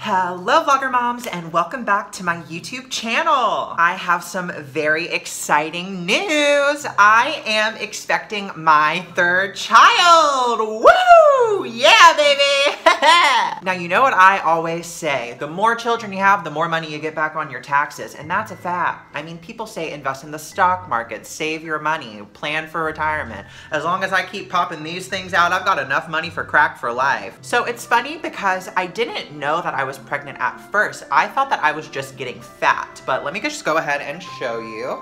Hello vlogger moms and welcome back to my YouTube channel. I have some very exciting news. I am expecting my third child. Woo! Yeah, baby! Now you know what I always say, the more children you have, the more money you get back on your taxes, and that's a fact. I mean, people say invest in the stock market, save your money, plan for retirement. As long as I keep popping these things out, I've got enough money for crack for life. So it's funny because I didn't know that I was pregnant at first. I thought that I was just getting fat, but let me just go ahead and show you.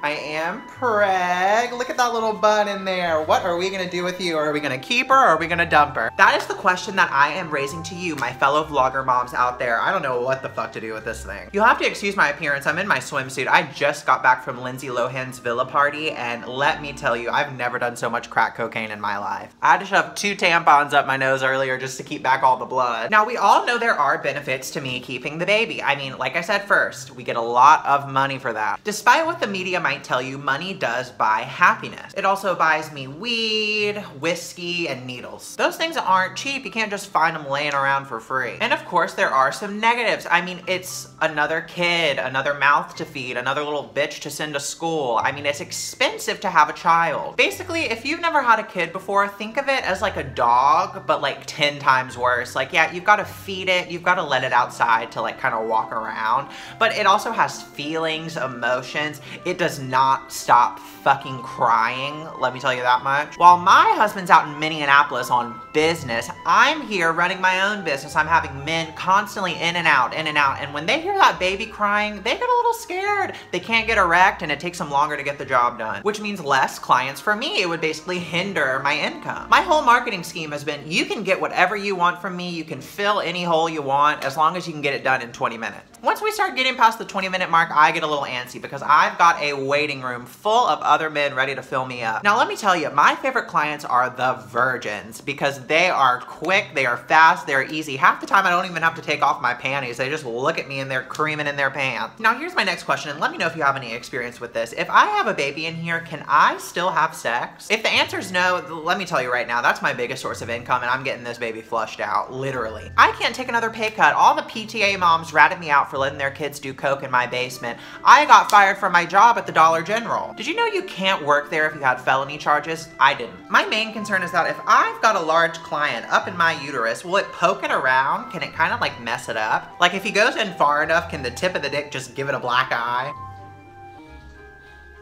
I am preg. Look at that little bun in there. What are we gonna do with you? Are we gonna keep her or are we gonna dump her? That is the question that I am raising to you, my fellow vlogger moms out there. I don't know what the fuck to do with this thing. You'll have to excuse my appearance. I'm in my swimsuit. I just got back from Lindsay Lohan's villa party, and let me tell you, I've never done so much crack cocaine in my life. I had to shove 2 tampons up my nose earlier just to keep back all the blood. Now, we all know there are benefits to me keeping the baby. I mean, like I said first, we get a lot of money for that. Despite what the media might tell you, money does buy happiness. It also buys me weed, whiskey, and needles. Those things aren't cheap. You can't just find them laying around for free. And of course, there are some negatives. I mean, it's another kid, another mouth to feed, another little bitch to send to school. I mean, it's expensive to have a child. Basically, if you've never had a kid before, think of it as like a dog, but like 10 times worse. Like, yeah, you've got to feed it, you've got to let it outside to like kind of walk around, but it also has feelings, emotions. It does not stop fucking crying, let me tell you that much. While my husband's out in Minneapolis on business, I'm here running my own business. I'm having men constantly in and out, and when they hear that baby crying, they get a little scared. They can't get erect, and it takes them longer to get the job done, which means less clients for me. It would basically hinder my income. My whole marketing scheme has been, you can get whatever you want from me, you can fill any hole you want, as long as you can get it done in 20 minutes. Once we start getting past the 20-minute mark, I get a little antsy because I've got a waiting room full of other men ready to fill me up. Now let me tell you, my favorite clients are the virgins because they are quick, they are fast, they're easy. Half the time I don't even have to take off my panties. They just look at me and they're creaming in their pants. Now here's my next question, and let me know if you have any experience with this. If I have a baby in here, can I still have sex? If the answer is no, let me tell you right now, that's my biggest source of income, and I'm getting this baby flushed out, literally. I can't take another pay cut. All the PTA moms ratted me out for letting their kids do coke in my basement. I got fired from my job at the Dollar General. Did you know you can't work there if you had felony charges? I didn't. My main concern is that if I've got a large client up in my uterus, will it poke it around? Can it kind of like mess it up? Like if he goes in far enough, can the tip of the dick just give it a black eye?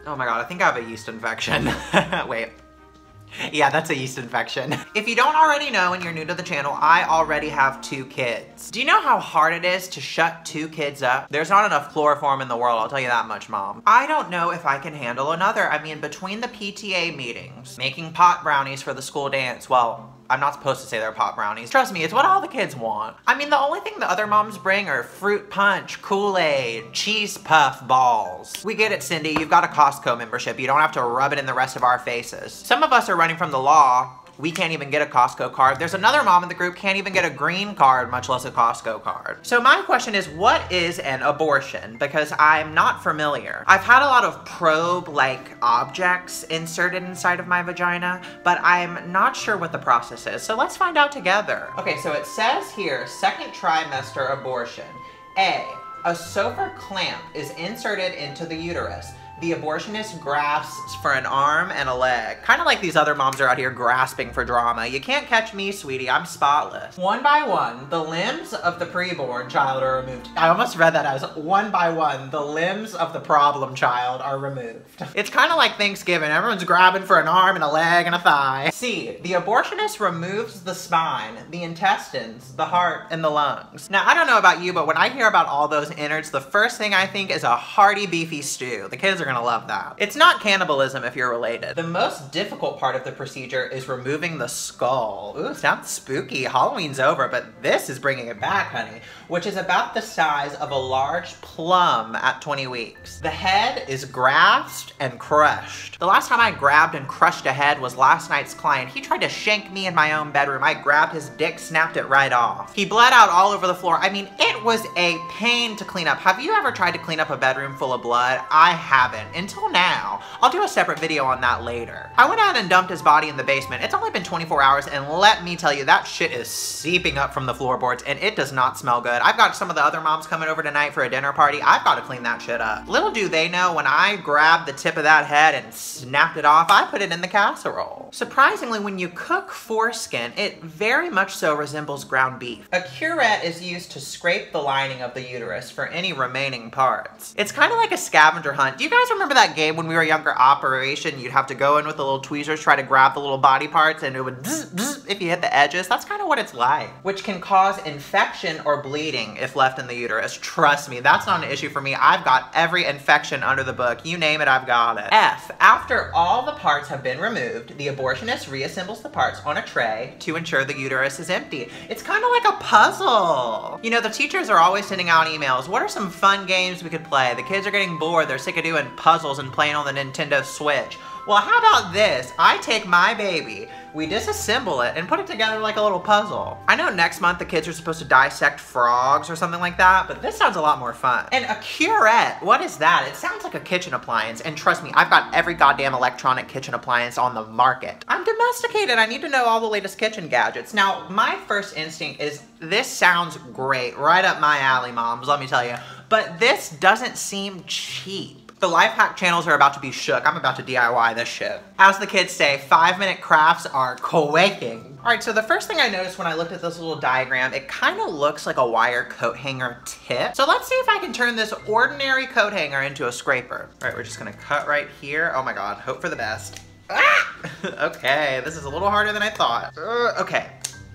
Oh my God, I think I have a yeast infection. Wait. Yeah, that's a yeast infection. If you don't already know and you're new to the channel, I already have 2 kids. Do you know how hard it is to shut 2 kids up? There's not enough chloroform in the world, I'll tell you that much, Mom. I don't know if I can handle another. I mean, between the PTA meetings, making pot brownies for the school dance, well, I'm not supposed to say they're pot brownies. Trust me, it's what all the kids want. I mean, the only thing the other moms bring are fruit punch, Kool-Aid, cheese puff balls. We get it, Cindy. You've got a Costco membership. You don't have to rub it in the rest of our faces. Some of us are running from the law. We can't even get a Costco card. There's another mom in the group can't even get a green card, much less a Costco card. So my question is, what is an abortion? Because I'm not familiar. I've had a lot of probe-like objects inserted inside of my vagina, but I'm not sure what the process is. So let's find out together. Okay, so it says here, 2nd trimester abortion. A SOFR clamp is inserted into the uterus. The abortionist grasps for an arm and a leg. Kind of like these other moms are out here grasping for drama. You can't catch me, sweetie, I'm spotless. One by one, the limbs of the preborn child are removed. I almost read that as one by one, the limbs of the problem child are removed. It's kind of like Thanksgiving. Everyone's grabbing for an arm and a leg and a thigh. C, the abortionist removes the spine, the intestines, the heart, and the lungs. Now, I don't know about you, but when I hear about all those innards, the first thing I think is a hearty, beefy stew. The kids are gonna love that. It's not cannibalism if you're related. The most difficult part of the procedure is removing the skull. Ooh, sounds spooky. Halloween's over, but this is bringing it back, honey, which is about the size of a large plum at 20 weeks. The head is grasped and crushed. The last time I grabbed and crushed a head was last night's client. He tried to shank me in my own bedroom. I grabbed his dick, snapped it right off. He bled out all over the floor. I mean, it was a pain to clean up. Have you ever tried to clean up a bedroom full of blood? I haven't. haven't, until now. I'll do a separate video on that later. I went out and dumped his body in the basement. It's only been 24 hours, and let me tell you, that shit is seeping up from the floorboards, and it does not smell good. I've got some of the other moms coming over tonight for a dinner party. I've got to clean that shit up. Little do they know, when I grabbed the tip of that head and snapped it off, I put it in the casserole. Surprisingly, when you cook foreskin, it very much so resembles ground beef. A curette is used to scrape the lining of the uterus for any remaining parts. It's kind of like a scavenger hunt. Do you guys remember that game when we were younger, Operation? You'd have to go in with the little tweezers, try to grab the little body parts, and it would bzz, bzz if you hit the edges. That's kind of what it's like, which can cause infection or bleeding if left in the uterus. Trust me, that's not an issue for me. I've got every infection under the book. You name it, I've got it. F, after all the parts have been removed, the abortionist reassembles the parts on a tray to ensure the uterus is empty. It's kind of like a puzzle. You know, the teachers are always sending out emails. What are some fun games we could play? The kids are getting bored. They're sick of doing puzzles and playing on the Nintendo Switch. Well, how about this? I take my baby, we disassemble it, and put it together like a little puzzle. I know next month the kids are supposed to dissect frogs or something like that, but this sounds a lot more fun. And a curette, what is that? It sounds like a kitchen appliance, and trust me, I've got every goddamn electronic kitchen appliance on the market. I'm domesticated, I need to know all the latest kitchen gadgets. Now, my first instinct is, this sounds great, right up my alley, moms, let me tell you, but this doesn't seem cheap. The life hack channels are about to be shook. I'm about to DIY this shit. As the kids say, 5-minute crafts are quaking. All right, so the first thing I noticed when I looked at this little diagram, it kind of looks like a wire coat hanger tip. So let's see if I can turn this ordinary coat hanger into a scraper. All right, we're just gonna cut right here. Oh my God, hope for the best. Ah! Okay, this is a little harder than I thought. Okay,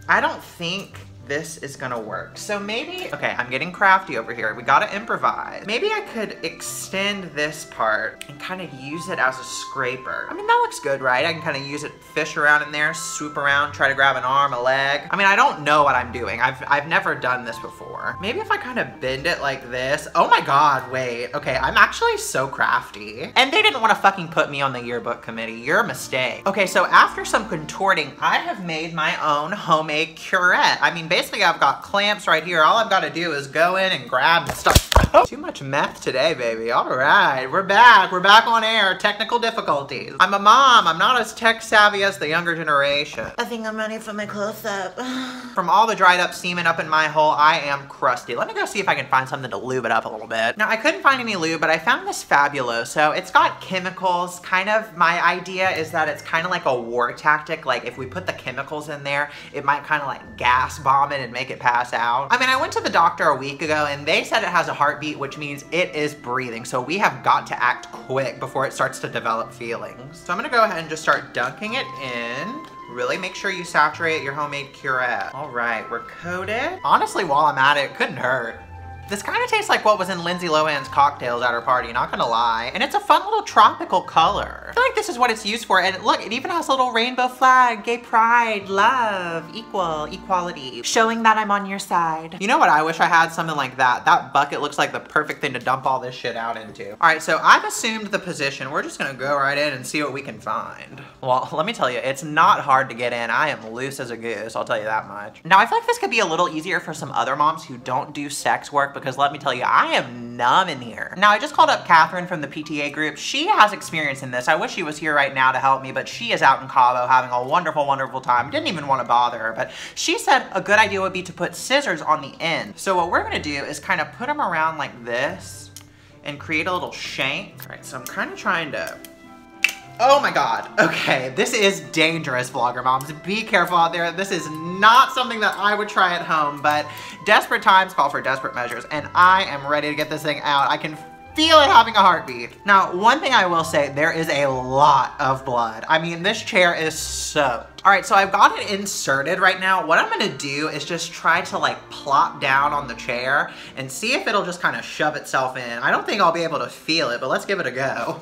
I don't think this is gonna work. So maybe, okay, I'm getting crafty over here. We gotta improvise. Maybe I could extend this part and kind of use it as a scraper. I mean, that looks good, right? I can kind of use it, fish around in there, swoop around, try to grab an arm, a leg. I mean, I don't know what I'm doing. I've never done this before. Maybe if I kind of bend it like this. Oh my God, wait. Okay, I'm actually so crafty. And they didn't want to fucking put me on the yearbook committee. You're a mistake. Okay, so after some contorting, I have made my own homemade curette. I mean, basically I've got clamps right here. All I've got to do is go in and grab stuff. Too much meth today, baby. All right, we're back. We're back on air. Technical difficulties. I'm a mom. I'm not as tech savvy as the younger generation. I think I'm ready for my close-up. From all the dried up semen up in my hole, I am crusty. Let me go see if I can find something to lube it up a little bit. Now, I couldn't find any lube, but I found this Fabuloso. It's got chemicals. Kind of, my idea is that it's kind of like a war tactic. Like, if we put the chemicals in there, it might kind of like gas bomb it and make it pass out. I mean, I went to the doctor a week ago, and they said it has a heartbeat, which means it is breathing. So we have got to act quick before it starts to develop feelings. So I'm gonna go ahead and just start dunking it in. Really make sure you saturate your homemade curette. All right, we're coated. Honestly, while I'm at it, couldn't hurt. This kind of tastes like what was in Lindsay Lohan's cocktails at her party, not gonna lie. And it's a fun little tropical color. I feel like this is what it's used for. And look, it even has a little rainbow flag, gay pride, love, equality, showing that I'm on your side. You know what? I wish I had something like that. That bucket looks like the perfect thing to dump all this shit out into. All right, so I've assumed the position. We're just gonna go right in and see what we can find. Well, let me tell you, it's not hard to get in. I am loose as a goose, I'll tell you that much. Now, I feel like this could be a little easier for some other moms who don't do sex work, because let me tell you, I am numb in here. Now, I just called up Catherine from the PTA group. She has experience in this. I wish she was here right now to help me, but she is out in Cabo having a wonderful, wonderful time. Didn't even want to bother her, but she said a good idea would be to put scissors on the end. So what we're gonna do is kind of put them around like this and create a little shank. All right, so I'm kind of trying to, oh my God, okay, this is dangerous, vlogger moms. Be careful out there. This is not something that I would try at home, but desperate times call for desperate measures, and I am ready to get this thing out. I can feel it having a heartbeat. Now, one thing I will say, there is a lot of blood. I mean, this chair is soaked. All right, so I've got it inserted right now. What I'm gonna do is just try to like plop down on the chair and see if it'll just kind of shove itself in. I don't think I'll be able to feel it, but let's give it a go.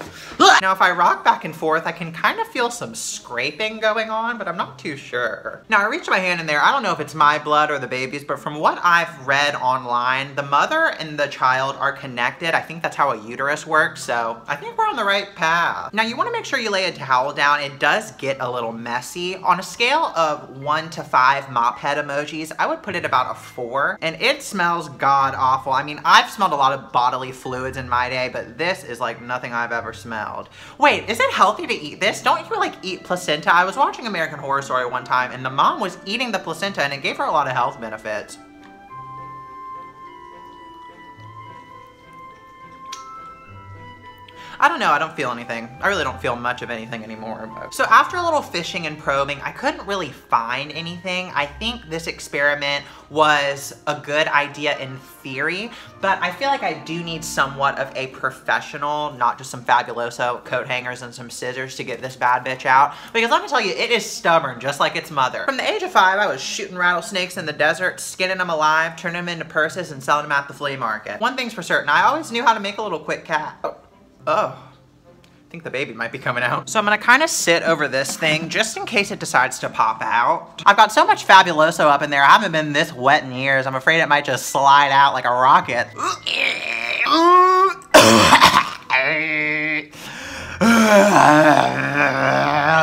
Now, if I rock back and forth, I can kind of feel some scraping going on, but I'm not too sure. Now, I reached my hand in there. I don't know if it's my blood or the baby's, but from what I've read online, the mother and the child are connected. I think that's how a uterus works, so I think we're on the right path. Now, you wanna make sure you lay a towel down. It does get a little messy. On a scale of 1 to 5 mop head emojis, I would put it about a 4. And it smells god awful. I mean, I've smelled a lot of bodily fluids in my day, but this is like nothing I've ever smelled. Wait, is it healthy to eat this? Don't you like eat placenta? I was watching American Horror Story one time and the mom was eating the placenta and it gave her a lot of health benefits. I don't know, I don't feel anything. I really don't feel much of anything anymore. But. So after a little fishing and probing, I couldn't really find anything. I think this experiment was a good idea in theory, but I feel like I do need somewhat of a professional, not just some Fabuloso coat hangers and some scissors to get this bad bitch out. Because let me tell you, it is stubborn, just like its mother. From the age of 5, I was shooting rattlesnakes in the desert, skinning them alive, turning them into purses, and selling them at the flea market. One thing's for certain, I always knew how to make a little quick cat. Oh, I think the baby might be coming out. So I'm gonna kind of sit over this thing just in case it decides to pop out. I've got so much Fabuloso up in there, I haven't been this wet in years. I'm afraid it might just slide out like a rocket.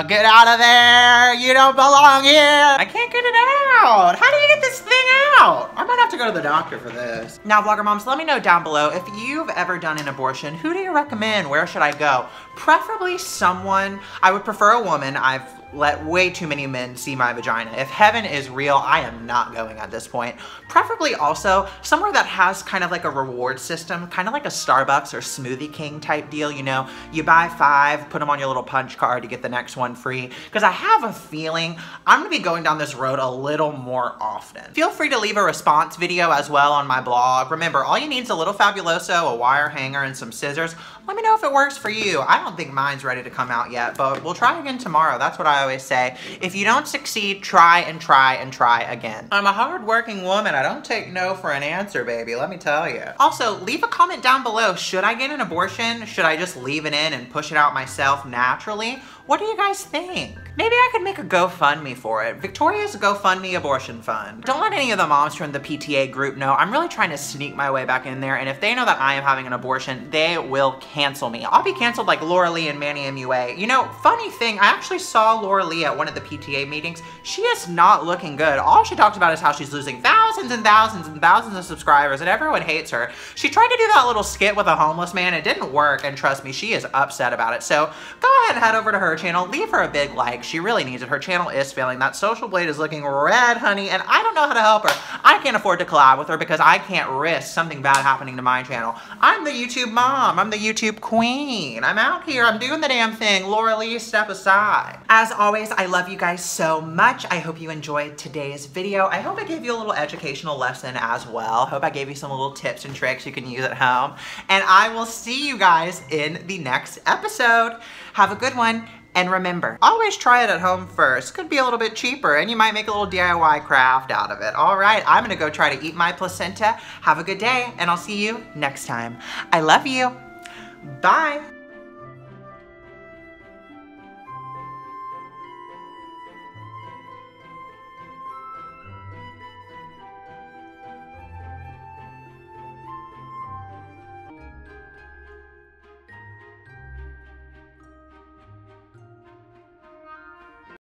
Get out of there! You don't belong here! I can't get it out! How do you get this thing out? I might have to go to the doctor for this. Now, vlogger moms, let me know down below if you've ever done an abortion. Who do you recommend? Where should I go? Preferably someone, I would prefer a woman. I've let way too many men see my vagina. If heaven is real, I am not going at this point. Preferably also somewhere that has kind of like a reward system, kind of like a Starbucks or Smoothie King type deal, you know? You buy 5, put them on your little punch card to get the next one free. Because I have a feeling I'm gonna be going down this road a little more often. Feel free to leave a response video as well on my blog. Remember, all you need is a little Fabuloso, a wire hanger, and some scissors. Let me know if it works for you. I don't think mine's ready to come out yet, but we'll try again tomorrow. That's what I always say. If you don't succeed, try and try and try again. I'm a hard-working woman. I don't take no for an answer, baby. Let me tell you. Also, leave a comment down below. Should I get an abortion? Should I just leave it in and push it out myself naturally? What do you guys think? Maybe I could make a GoFundMe for it. Victoria's GoFundMe Abortion Fund. Don't let any of the moms from the PTA group know. I'm really trying to sneak my way back in there, and if they know that I am having an abortion, they will cancel me. I'll be canceled like Laura Lee and Manny MUA. You know, funny thing, I actually saw Laura Lee at one of the PTA meetings. She is not looking good. All she talks about is how she's losing thousands and thousands and thousands of subscribers, and everyone hates her. She tried to do that little skit with a homeless man. It didn't work, and trust me, she is upset about it. So go ahead and head over to her channel. Leave her a big like. She really needs it. Her channel is failing. That social blade is looking red, honey, and I don't know how to help her. I can't afford to collab with her because I can't risk something bad happening to my channel. I'm the YouTube mom. I'm the YouTube queen. I'm out here. I'm doing the damn thing. Laura Lee, step aside. As always, I love you guys so much. I hope you enjoyed today's video. I hope I gave you a little educational lesson as well. Hope I gave you some little tips and tricks you can use at home. And I will see you guys in the next episode. Have a good one. And remember, always try it at home first. Could be a little bit cheaper and you might make a little DIY craft out of it. All right, I'm gonna go try to eat my placenta. Have a good day and I'll see you next time. I love you. Bye.